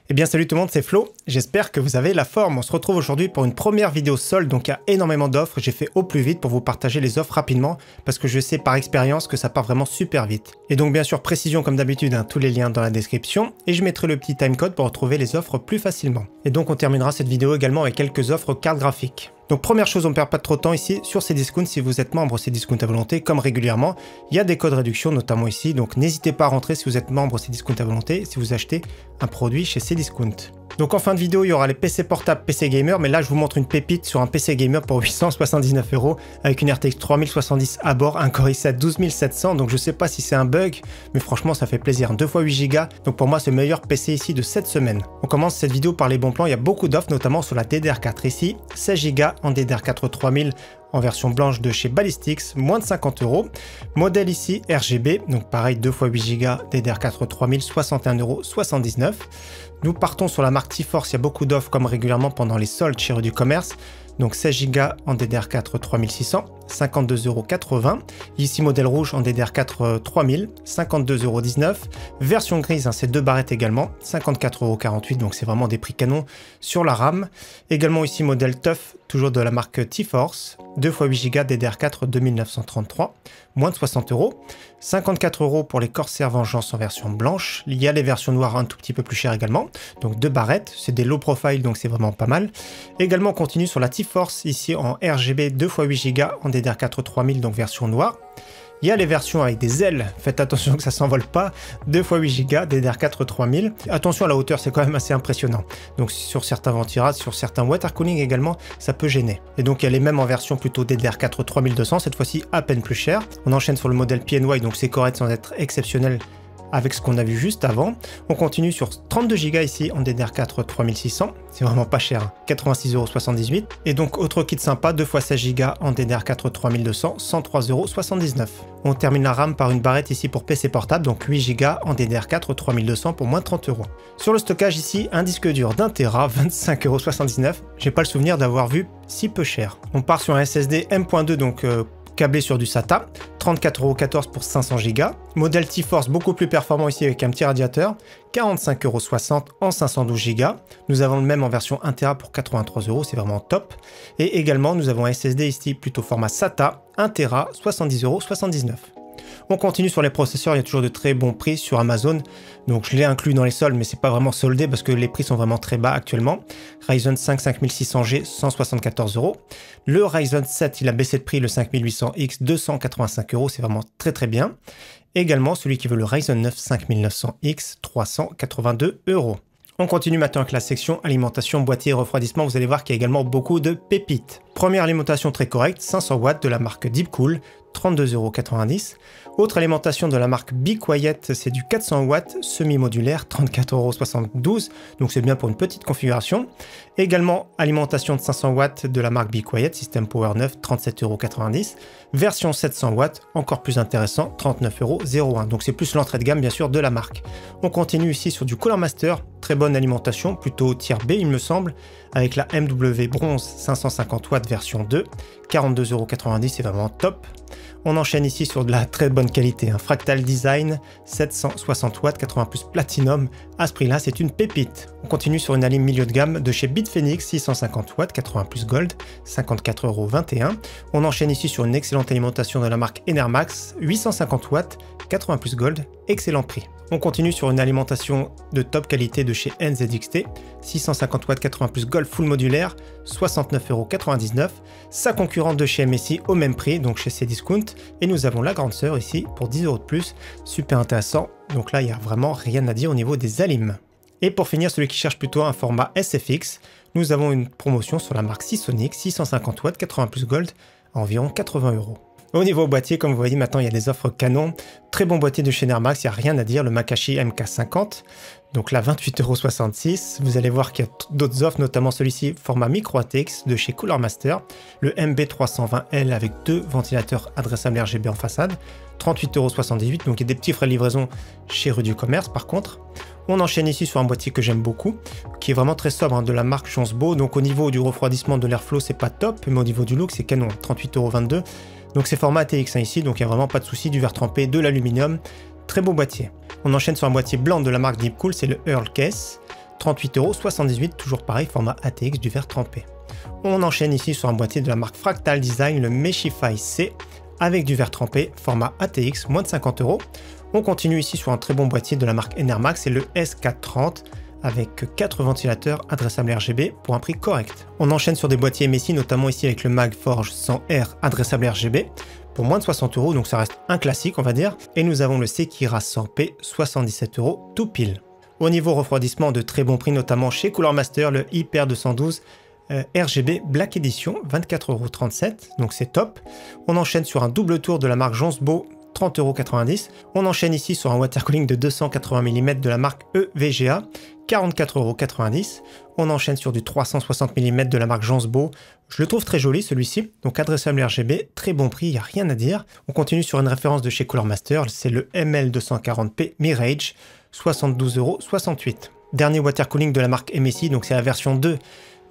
Eh bien salut tout le monde, c'est Flo, j'espère que vous avez la forme. On se retrouve aujourd'hui pour une première vidéo solde, donc il y a énormément d'offres. J'ai fait au plus vite pour vous partager les offres rapidement, parce que je sais par expérience que ça part vraiment super vite. Et donc bien sûr, précision comme d'habitude, hein, tous les liens dans la description, et je mettrai le petit timecode pour retrouver les offres plus facilement. Et donc on terminera cette vidéo également avec quelques offres cartes graphiques. Donc première chose, on ne perd pas trop de temps ici sur Cdiscount. Si vous êtes membre Cdiscount à volonté, comme régulièrement, il y a des codes réduction notamment ici, donc n'hésitez pas à rentrer si vous êtes membre Cdiscount à volonté, si vous achetez un produit chez Cdiscount. Donc en fin de vidéo, il y aura les PC portables, PC gamer, mais là je vous montre une pépite sur un PC gamer pour 879 € avec une RTX 3070 à bord, un Core i7 12700, donc je sais pas si c'est un bug, mais franchement ça fait plaisir, 2 x 8 Go, donc pour moi c'est le meilleur PC ici de cette semaine. On commence cette vidéo par les bons plans, il y a beaucoup d'offres, notamment sur la DDR4 ici, 16 Go en DDR4 3000, en version blanche de chez Ballistix, moins de 50 €. Modèle ici RGB, donc pareil 2 x 8 Go DDR4 3000, 61,79 €. Nous partons sur la marque T-Force, il y a beaucoup d'offres comme régulièrement pendant les soldes chez Rue du Commerce. Donc 16 Go en DDR4 3600, 52,80 €. Ici modèle rouge en DDR4 3000, 52,19 €. Version grise, hein, c'est 2 barrettes également, 54,48 €, donc c'est vraiment des prix canons sur la RAM. Également ici modèle TUF, toujours de la marque T-Force, 2 x 8 Go DDR4 2933, moins de 60 €. 54 € pour les Corsair Vengeance en version blanche. Il y a les versions noires un tout petit peu plus chères également. Donc 2 barrettes, c'est des low profile, donc c'est vraiment pas mal. Également on continue sur la T-Force, ici en RGB 2 x 8 Go en DDR4 3000, donc version noire. Il y a les versions avec des ailes, faites attention que ça s'envole pas, 2 x 8 Go DDR4 3000. Attention à la hauteur, c'est quand même assez impressionnant. Donc sur certains ventilateurs, sur certains water cooling également, ça peut gêner. Et donc il y a les mêmes en version plutôt DDR4 3200, cette fois-ci à peine plus cher. On enchaîne sur le modèle PNY, donc c'est correct sans être exceptionnel avec ce qu'on a vu juste avant. On continue sur 32 Go ici en DDR4 3600, c'est vraiment pas cher, 86,78 €. Et donc autre kit sympa, 2 x 16 Go en DDR4 3200, 103,79 €. On termine la RAM par une barrette ici pour PC portable, donc 8 Go en DDR4 3200 pour moins de 30 €. Sur le stockage ici, un disque dur d'1 Tera, 25,79 €. J'ai pas le souvenir d'avoir vu si peu cher. On part sur un SSD M.2, donc câblé sur du SATA, 34,14 € pour 500 Go. Modèle T-Force beaucoup plus performant ici avec un petit radiateur, 45,60 € en 512 Go. Nous avons le même en version 1 Tera pour 83 €, c'est vraiment top. Et également nous avons un SSD ici plutôt format SATA, 1 Tera, 70,79 €. On continue sur les processeurs, il y a toujours de très bons prix sur Amazon, donc je l'ai inclus dans les soldes, mais c'est pas vraiment soldé parce que les prix sont vraiment très bas actuellement. Ryzen 5 5600G, 174 €. Le Ryzen 7, il a baissé de prix, le 5800X, 285 €, c'est vraiment très très bien. Également, celui qui veut le Ryzen 9 5900X, 382 €. On continue maintenant avec la section alimentation, boîtier et refroidissement. Vous allez voir qu'il y a également beaucoup de pépites. Première alimentation très correcte, 500 watts de la marque Deepcool, 32,90 €. Autre alimentation de la marque Be Quiet, c'est du 400 watts semi-modulaire, 34,72 €. Donc c'est bien pour une petite configuration. Également alimentation de 500 watts de la marque Be Quiet, système Power 9, 37,90 €. Version 700 watts, encore plus intéressant, 39,01 €. Donc c'est plus l'entrée de gamme bien sûr de la marque. On continue ici sur du Cooler Master, très bonne alimentation, plutôt tier B il me semble, avec la MW Bronze 550 watts version 2, 42,90 €, c'est vraiment top. On enchaîne ici sur de la très bonne qualité, un Fractal Design 760 watts 80 plus Platinum, à ce prix là c'est une pépite. On continue sur une alim milieu de gamme de chez Bitphoenix 650 watts 80 plus Gold, 54,21 €. On enchaîne ici sur une excellente alimentation de la marque Enermax 850 watts 80 plus Gold, excellent prix. On continue sur une alimentation de top qualité de chez NZXT, 650 watts 80 plus Gold full modulaire, 69,99 €. Sa concurrente de chez MSI au même prix, donc chez Cdiscount. Et nous avons la grande sœur ici pour 10 € de plus, super intéressant. Donc là, il n'y a vraiment rien à dire au niveau des alims. Et pour finir, celui qui cherche plutôt un format SFX, nous avons une promotion sur la marque Seasonic, 650 watts 80 plus Gold, à environ 80 €. Au niveau boîtier, comme vous voyez, maintenant il y a des offres canon. Très bon boîtier de chez Enermax, il n'y a rien à dire. Le Makashi MK50, donc là 28,66 €. Vous allez voir qu'il y a d'autres offres, notamment celui-ci, format micro ATX de chez Cooler Master. Le MB320L avec 2 ventilateurs adressables RGB en façade, 38,78 €. Donc il y a des petits frais de livraison chez Rue du Commerce par contre. On enchaîne ici sur un boîtier que j'aime beaucoup, qui est vraiment très sobre, hein, de la marque Chancebo. Donc au niveau du refroidissement de l'airflow, c'est pas top, mais au niveau du look, c'est canon, 38,22 €. Donc c'est format ATX ici, donc il n'y a vraiment pas de souci, du verre trempé, de l'aluminium, très beau boîtier. On enchaîne sur un boîtier blanc de la marque Deepcool, c'est le Earl Case, 38,78 €, toujours pareil, format ATX du verre trempé. On enchaîne ici sur un boîtier de la marque Fractal Design, le Meshify C, avec du verre trempé, format ATX, moins de 50 €. On continue ici sur un très bon boîtier de la marque Enermax, c'est le S430, avec 4 ventilateurs adressables RGB pour un prix correct. On enchaîne sur des boîtiers MSI, notamment ici avec le Magforge 100R adressable RGB, pour moins de 60 €, donc ça reste un classique on va dire. Et nous avons le Sekira 100P, 77 € tout pile. Au niveau refroidissement, de très bons prix, notamment chez Cooler Master, le Hyper 212 RGB Black Edition, 24,37 €, donc c'est top. On enchaîne sur un double tour de la marque Jonsbo, 30,90 €. On enchaîne ici sur un water cooling de 280 mm de la marque EVGA, 44,90 €. On enchaîne sur du 360 mm de la marque Jonsbo. Je le trouve très joli celui-ci, donc adressable RGB, très bon prix, il n'y a rien à dire. On continue sur une référence de chez Cooler Master, c'est le ML240P Mirage, 72,68 €. Dernier water cooling de la marque MSI, donc c'est la version 2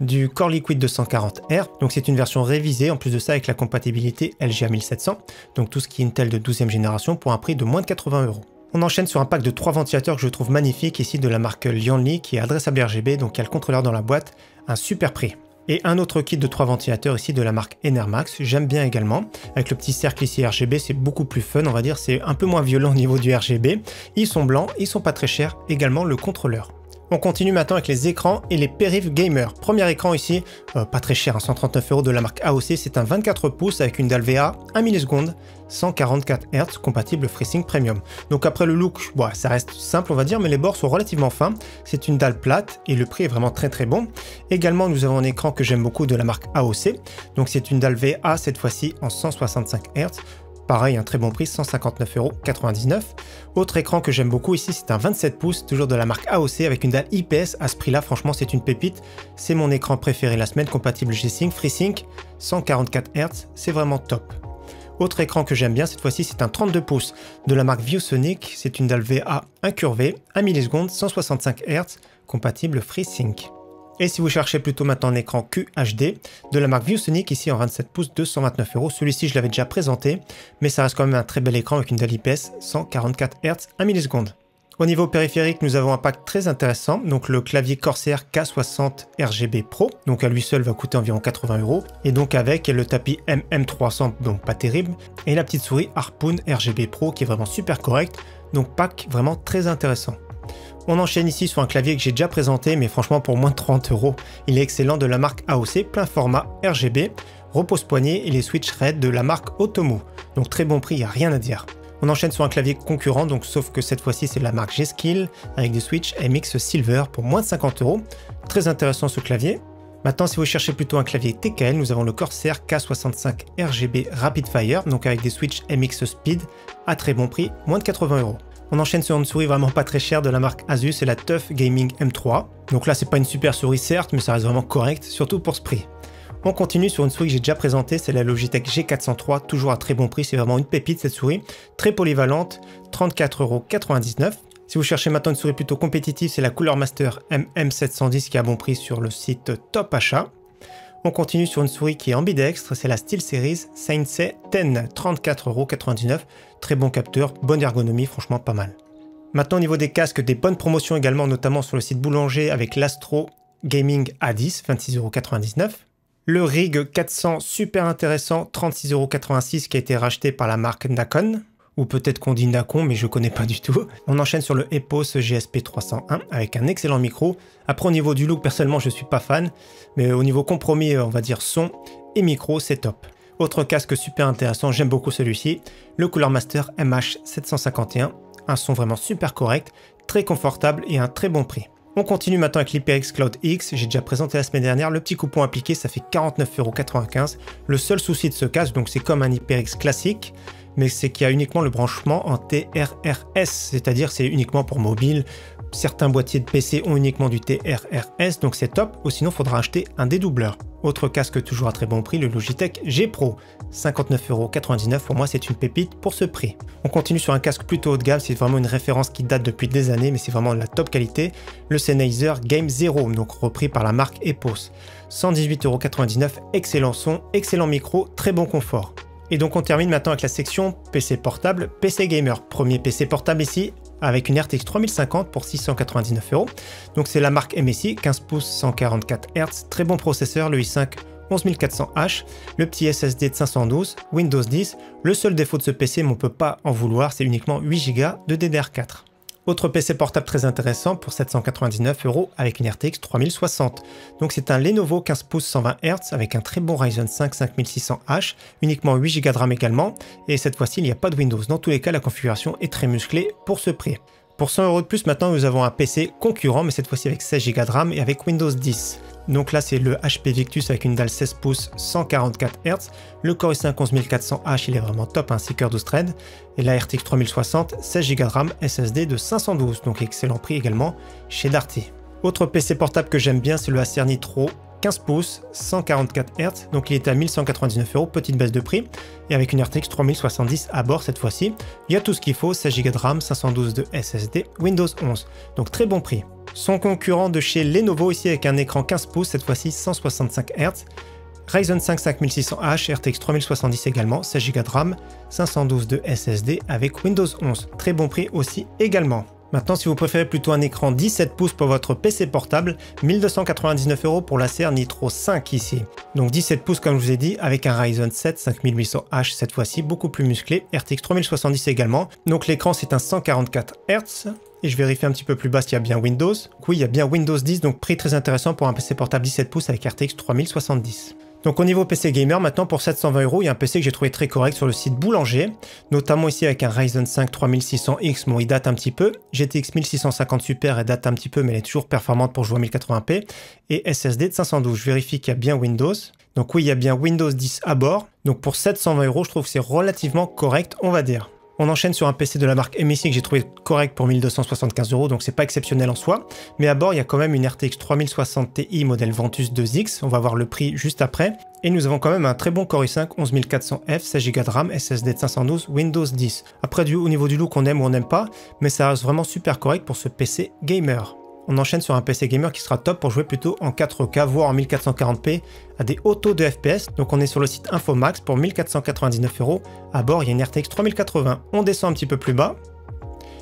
du Core Liquid 240R, donc c'est une version révisée, en plus de ça avec la compatibilité LGA 1700, donc tout ce qui est Intel de 12e génération pour un prix de moins de 80 €. On enchaîne sur un pack de 3 ventilateurs que je trouve magnifique ici de la marque Lianli qui est adressable RGB, donc il y a le contrôleur dans la boîte, un super prix. Et un autre kit de 3 ventilateurs ici de la marque Enermax, j'aime bien également, avec le petit cercle ici RGB, c'est beaucoup plus fun on va dire, c'est un peu moins violent au niveau du RGB, ils sont blancs, ils sont pas très chers, également le contrôleur. On continue maintenant avec les écrans et les Perif Gamer. Premier écran ici, pas très cher, 139 € de la marque AOC, c'est un 24 pouces avec une dalle VA 1 milliseconde, 144 Hz, compatible FreeSync Premium. Donc après le look, bon, ça reste simple on va dire, mais les bords sont relativement fins. C'est une dalle plate et le prix est vraiment très bon. Également, nous avons un écran que j'aime beaucoup de la marque AOC. Donc c'est une dalle VA cette fois-ci en 165 Hz. Pareil, un très bon prix, 159,99 €. Autre écran que j'aime beaucoup ici, c'est un 27 pouces, toujours de la marque AOC, avec une dalle IPS. À ce prix-là, franchement, c'est une pépite. C'est mon écran préféré la semaine, compatible G-Sync, FreeSync, 144 Hz, c'est vraiment top. Autre écran que j'aime bien, cette fois-ci, c'est un 32 pouces de la marque ViewSonic. C'est une dalle VA incurvée, 1 milliseconde, 165 Hz, compatible FreeSync. Et si vous cherchez plutôt maintenant un écran QHD de la marque ViewSonic, ici en 27 pouces, 229 €. Celui-ci, je l'avais déjà présenté, mais ça reste quand même un très bel écran avec une dalle IPS, 144 Hz, 1 milliseconde. Au niveau périphérique, nous avons un pack très intéressant, donc le clavier Corsair K60 RGB Pro, donc à lui seul va coûter environ 80 €, et donc avec le tapis MM300, donc pas terrible, et la petite souris Harpoon RGB Pro qui est vraiment super correcte, donc pack vraiment très intéressant. On enchaîne ici sur un clavier que j'ai déjà présenté, mais franchement pour moins de 30 €. Il est excellent de la marque AOC, plein format RGB, repose-poignet et les switch RED de la marque Otomo. Donc très bon prix, il n'y a rien à dire. On enchaîne sur un clavier concurrent, donc sauf que cette fois-ci c'est de la marque G-Skill, avec des switch MX Silver pour moins de 50 €. Très intéressant ce clavier. Maintenant, si vous cherchez plutôt un clavier TKL, nous avons le Corsair K65 RGB Rapid Fire, donc avec des switch MX Speed, à très bon prix, moins de 80 €. On enchaîne sur une souris vraiment pas très chère de la marque Asus, c'est la TUF Gaming M3. Donc là, c'est pas une super souris certes, mais ça reste vraiment correct, surtout pour ce prix. On continue sur une souris que j'ai déjà présentée, c'est la Logitech G403, toujours à très bon prix, c'est vraiment une pépite cette souris, très polyvalente, 34,99 €. Si vous cherchez maintenant une souris plutôt compétitive, c'est la Cooler Master MM710 qui est à bon prix sur le site Top Achat. On continue sur une souris qui est ambidextre, c'est la SteelSeries Sensei 10, 34,99 €. Très bon capteur, bonne ergonomie, franchement pas mal. Maintenant au niveau des casques, des bonnes promotions également, notamment sur le site Boulanger avec l'Astro Gaming A10, 26,99 €. Le Rig 400, super intéressant, 36,86 € qui a été racheté par la marque Nakon. Ou peut-être qu'on dit Nakon, mais je connais pas du tout. On enchaîne sur le Epos GSP 301 avec un excellent micro. Après au niveau du look, personnellement je suis pas fan, mais au niveau compromis, on va dire son et micro, c'est top. Autre casque super intéressant, j'aime beaucoup celui-ci, le Cooler Master MH751, un son vraiment super correct, très confortable et un très bon prix. On continue maintenant avec l'HyperX Cloud X, j'ai déjà présenté la semaine dernière, le petit coupon appliqué ça fait 49,95 €. Le seul souci de ce casque, donc c'est comme un HyperX classique, mais c'est qu'il y a uniquement le branchement en TRRS, c'est-à-dire c'est uniquement pour mobile. Certains boîtiers de PC ont uniquement du TRRS, donc c'est top, ou sinon il faudra acheter un dédoubleur. Autre casque toujours à très bon prix, le Logitech G Pro, 59,99 €, pour moi c'est une pépite pour ce prix. On continue sur un casque plutôt haut de gamme, c'est vraiment une référence qui date depuis des années, mais c'est vraiment de la top qualité, le Sennheiser Game Zero, donc repris par la marque Epos, 118,99 €, excellent son, excellent micro, très bon confort. Et donc on termine maintenant avec la section PC portable, PC Gamer. Premier PC portable ici, avec une RTX 3050 pour 699 €. Donc c'est la marque MSI, 15 pouces 144 Hz, très bon processeur, le i5 11400H, le petit SSD de 512, Windows 10. Le seul défaut de ce PC, mais on peut pas en vouloir, c'est uniquement 8 Go de DDR4. Autre PC portable très intéressant pour 799 € avec une RTX 3060. Donc c'est un Lenovo 15 pouces 120 Hz avec un très bon Ryzen 5 5600H, uniquement 8 Go de RAM également, et cette fois-ci il n'y a pas de Windows. Dans tous les cas, la configuration est très musclée pour ce prix. Pour 100 € de plus, maintenant nous avons un PC concurrent, mais cette fois-ci avec 16 Go de RAM et avec Windows 10. Donc là c'est le HP Victus avec une dalle 16 pouces 144 Hz, le Core i5 11400H il est vraiment top, ainsi que 12 threads, et la RTX 3060, 16 Go de RAM, SSD de 512, donc excellent prix également chez Darty. Autre PC portable que j'aime bien, c'est le Acer Nitro 15 pouces 144 Hz, donc il est à 1199 €, petite baisse de prix, et avec une RTX 3070 à bord cette fois-ci. Il y a tout ce qu'il faut, 16 Go de RAM, 512 de SSD, Windows 11, donc très bon prix. Son concurrent de chez Lenovo ici avec un écran 15 pouces, cette fois-ci 165 Hz, Ryzen 5 5600H, RTX 3070 également, 16 Go de RAM, 512 de SSD avec Windows 11, très bon prix aussi également. Maintenant, si vous préférez plutôt un écran 17 pouces pour votre PC portable, 1299 € pour l'Acer Nitro 5 ici. Donc 17 pouces comme je vous ai dit, avec un Ryzen 7 5800H cette fois-ci, beaucoup plus musclé, RTX 3070 également. Donc l'écran c'est un 144 Hz. Et je vérifie un petit peu plus bas s'il y a bien Windows. Oui, il y a bien Windows 10, donc prix très intéressant pour un PC portable 17 pouces avec RTX 3070. Donc au niveau PC gamer, maintenant pour 720 €, il y a un PC que j'ai trouvé très correct sur le site Boulanger, notamment ici avec un Ryzen 5 3600X, bon il date un petit peu, GTX 1650 Super, elle date un petit peu mais elle est toujours performante pour jouer à 1080p, et SSD de 512, je vérifie qu'il y a bien Windows. Donc oui, il y a bien Windows 10 à bord, donc pour 720 €, je trouve que c'est relativement correct, on va dire. On enchaîne sur un PC de la marque MSI que j'ai trouvé correct pour 1275 €, donc c'est pas exceptionnel en soi. Mais à bord, il y a quand même une RTX 3060 Ti modèle Ventus 2X, on va voir le prix juste après. Et nous avons quand même un très bon Core i5 11400F, 16 Go de RAM, SSD de 512, Windows 10. Après, au niveau du look, on aime ou on n'aime pas, mais ça reste vraiment super correct pour ce PC gamer. On enchaîne sur un PC gamer qui sera top pour jouer plutôt en 4K, voire en 1440p à des hauts taux de FPS. Donc on est sur le site Infomax pour 1499 €. À bord, il y a une RTX 3080. On descend un petit peu plus bas.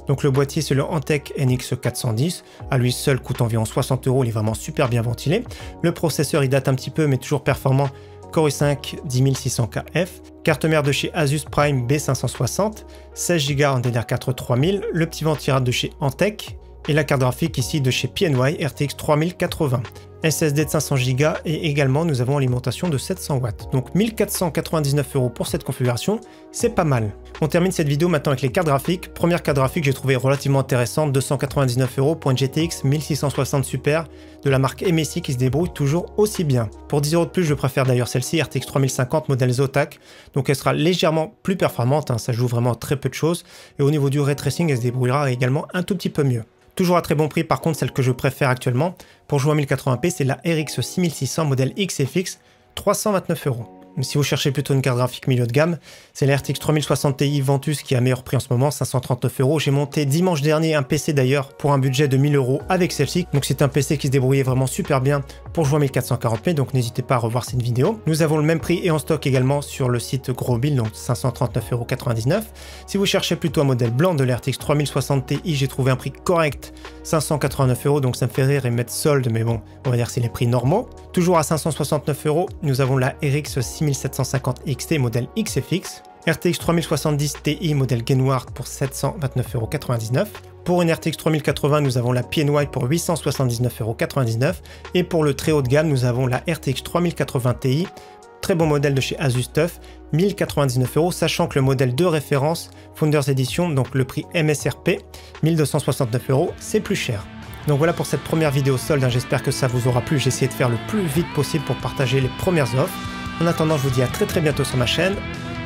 Donc le boîtier, c'est le Antec NX 410. À lui seul, coûte environ 60 €. Il est vraiment super bien ventilé. Le processeur, il date un petit peu, mais toujours performant. Core i5 10600KF. Carte mère de chez Asus Prime B560. 16 Go en DDR4 3000. Le petit ventirail de chez Antec. Et la carte graphique ici de chez PNY RTX 3080. SSD de 500 Go et également nous avons alimentation de 700 watts. Donc 1499 € pour cette configuration, c'est pas mal. On termine cette vidéo maintenant avec les cartes graphiques. Première carte graphique que j'ai trouvé relativement intéressante, 299 € pour une GTX 1660 Super de la marque MSI qui se débrouille toujours aussi bien. Pour 10 € de plus, je préfère d'ailleurs celle-ci, RTX 3050 modèle Zotac. Donc elle sera légèrement plus performante, ça joue vraiment très peu de choses. Et au niveau du ray tracing, elle se débrouillera également un tout petit peu mieux. Toujours à très bon prix, par contre, celle que je préfère actuellement pour jouer en 1080p, c'est la RX 6600 modèle XFX, 329 €. Mais si vous cherchez plutôt une carte graphique milieu de gamme, c'est la RTX 3060 Ti Ventus qui a meilleur prix en ce moment, 539 €. J'ai monté dimanche dernier un PC d'ailleurs pour un budget de 1000 € avec celle-ci. Donc c'est un PC qui se débrouillait vraiment super bien pour jouer en 1440p, donc n'hésitez pas à revoir cette vidéo. Nous avons le même prix et en stock également sur le site Grosbuild, donc 539,99 €. Si vous cherchez plutôt un modèle blanc de la RTX 3060 Ti, j'ai trouvé un prix correct, 589 €, donc ça me fait rire et mettre solde, mais bon, on va dire que c'est les prix normaux. Toujours à 569 €, nous avons la RX 6750 XT modèle XFX, RTX 3070 Ti modèle Gainward pour 729,99 €. Pour une RTX 3080, nous avons la PNY pour 879,99 € et pour le très haut de gamme, nous avons la RTX 3080 Ti, très bon modèle de chez Asus TUF, 1099 €, sachant que le modèle de référence Founders Edition, donc le prix MSRP, 1269 €, c'est plus cher. Donc voilà pour cette première vidéo solde, j'espère que ça vous aura plu, j'ai essayé de faire le plus vite possible pour partager les premières offres. En attendant, je vous dis à très bientôt sur ma chaîne.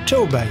Ciao, bye!